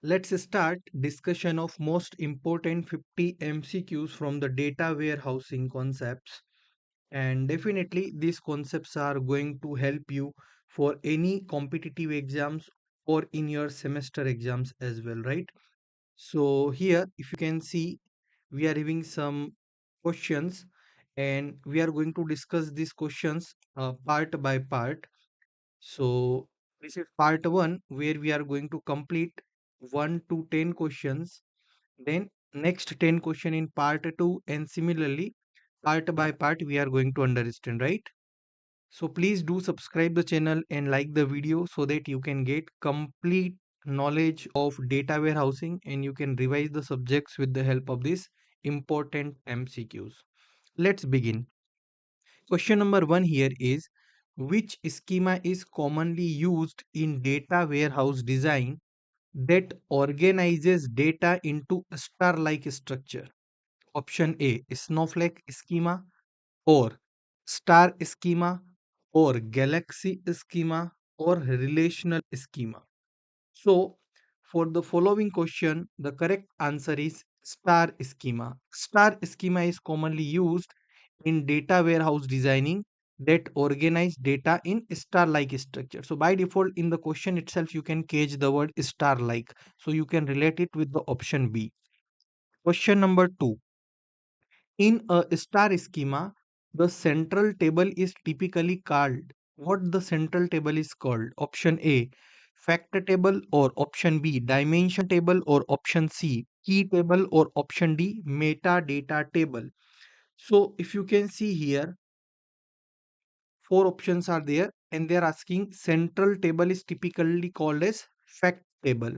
Let's start discussion of most important 50 MCQs from the data warehousing concepts. And definitely these concepts are going to help you for any competitive exams or in your semester exams as well, right? So here, if you can see, we are having some questions and we are going to discuss these questions part by part. So this is part 1 where we are going to complete 1 to 10 questions. Then next 10 question in part 2, and similarly part by part we are going to understand, right? So please do subscribe the channel and like the video so that you can get complete knowledge of data warehousing and you can revise the subjects with the help of this important MCQs. Let's begin. Question number 1 here is, which schema is commonly used in data warehouse design that organizes data into a star-like structure? Option A, snowflake schema, or star schema, or galaxy schema, or relational schema. So, for the following question, the correct answer is star schema. Star schema is commonly used in data warehouse designing that organize data in star-like structure. So by default in the question itself, you can catch the word star-like. So you can relate it with the option B. Question number 2. In a star schema, the central table is typically called. What the central table is called? Option A, fact table, or option B, dimension table, or option C, key table, or option D, metadata table. So if you can see here, four options are there and they are asking central table is typically called as fact table.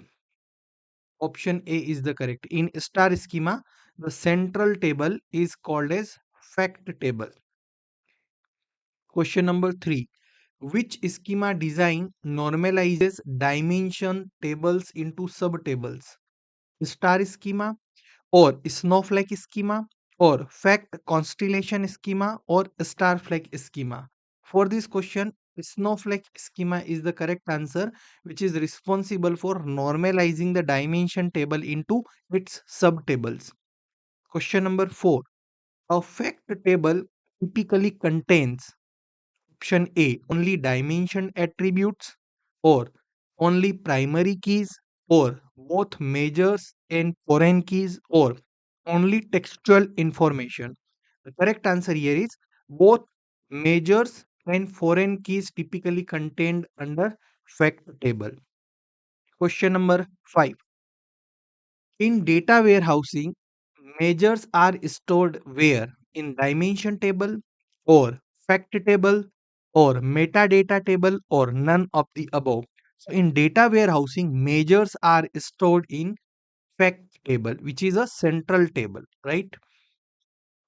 Option A is the correct. In star schema, the central table is called as fact table. Question number 3. Which schema design normalizes dimension tables into subtables? Star schema, or snowflake schema, or fact constellation schema, or starflake schema? For this question, snowflake schema is the correct answer, which is responsible for normalizing the dimension table into its subtables. Question number 4. A fact table typically contains option A, only dimension attributes, or only primary keys, or both measures and foreign keys, or only textual information. The correct answer here is both measures and foreign keys typically contained under fact table. Question number 5. In data warehousing, measures are stored where? In dimension table, or fact table, or metadata table, or none of the above. So in data warehousing, measures are stored in fact table, which is a central table, right?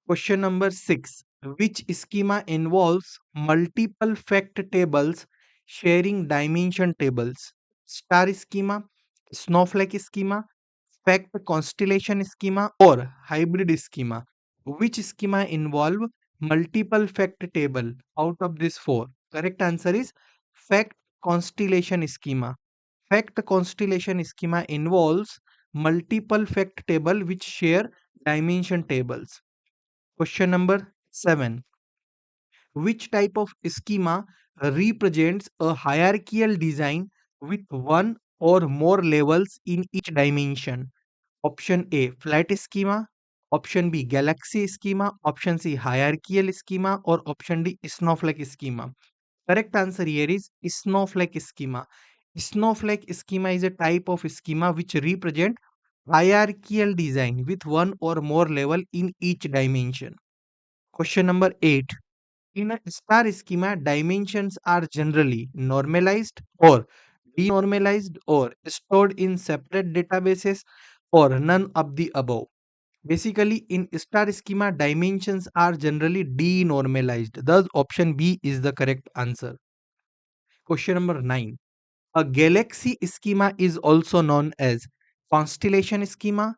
Question number 6. Which schema involves multiple fact tables sharing dimension tables? Star schema, snowflake schema, fact constellation schema, or hybrid schema? Which schema involve multiple fact table out of these four? Correct answer is fact constellation schema. Fact constellation schema involves multiple fact table which share dimension tables. Question number 7. Which type of schema represents a hierarchical design with one or more levels in each dimension? Option A, flat schema. Option B, galaxy schema. Option C, hierarchical schema. Or option D, snowflake schema. Correct answer here is snowflake schema. Snowflake schema is a type of schema which represent hierarchical design with one or more level in each dimension. Question number 8. In a star schema, dimensions are generally normalized or denormalized or stored in separate databases or none of the above. Basically, in star schema, dimensions are generally denormalized. Thus, option B is the correct answer. Question number 9. A galaxy schema is also known as constellation schema,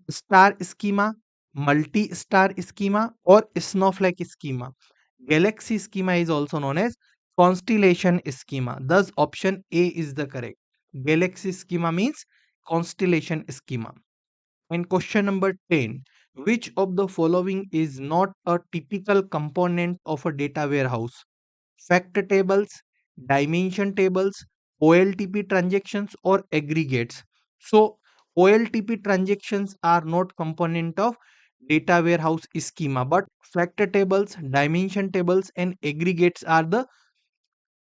star schema, multi-star schema, or snowflake schema. Galaxy schema is also known as constellation schema. Thus, option A is the correct. Galaxy schema means constellation schema. And question number 10, which of the following is not a typical component of a data warehouse? Fact tables, dimension tables, OLTP transactions, or aggregates. So, OLTP transactions are not component of data warehouse schema, but fact tables, dimension tables, and aggregates are the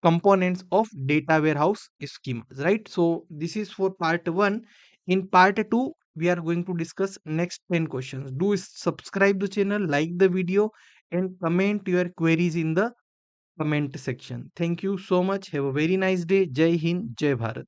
components of data warehouse schemas, right? So this is for part 1. In part 2 we are going to discuss next 10 questions. Do subscribe the channel, like the video, and comment your queries in the comment section. Thank you so much. Have a very nice day. Jai Hind, Jai Bharat.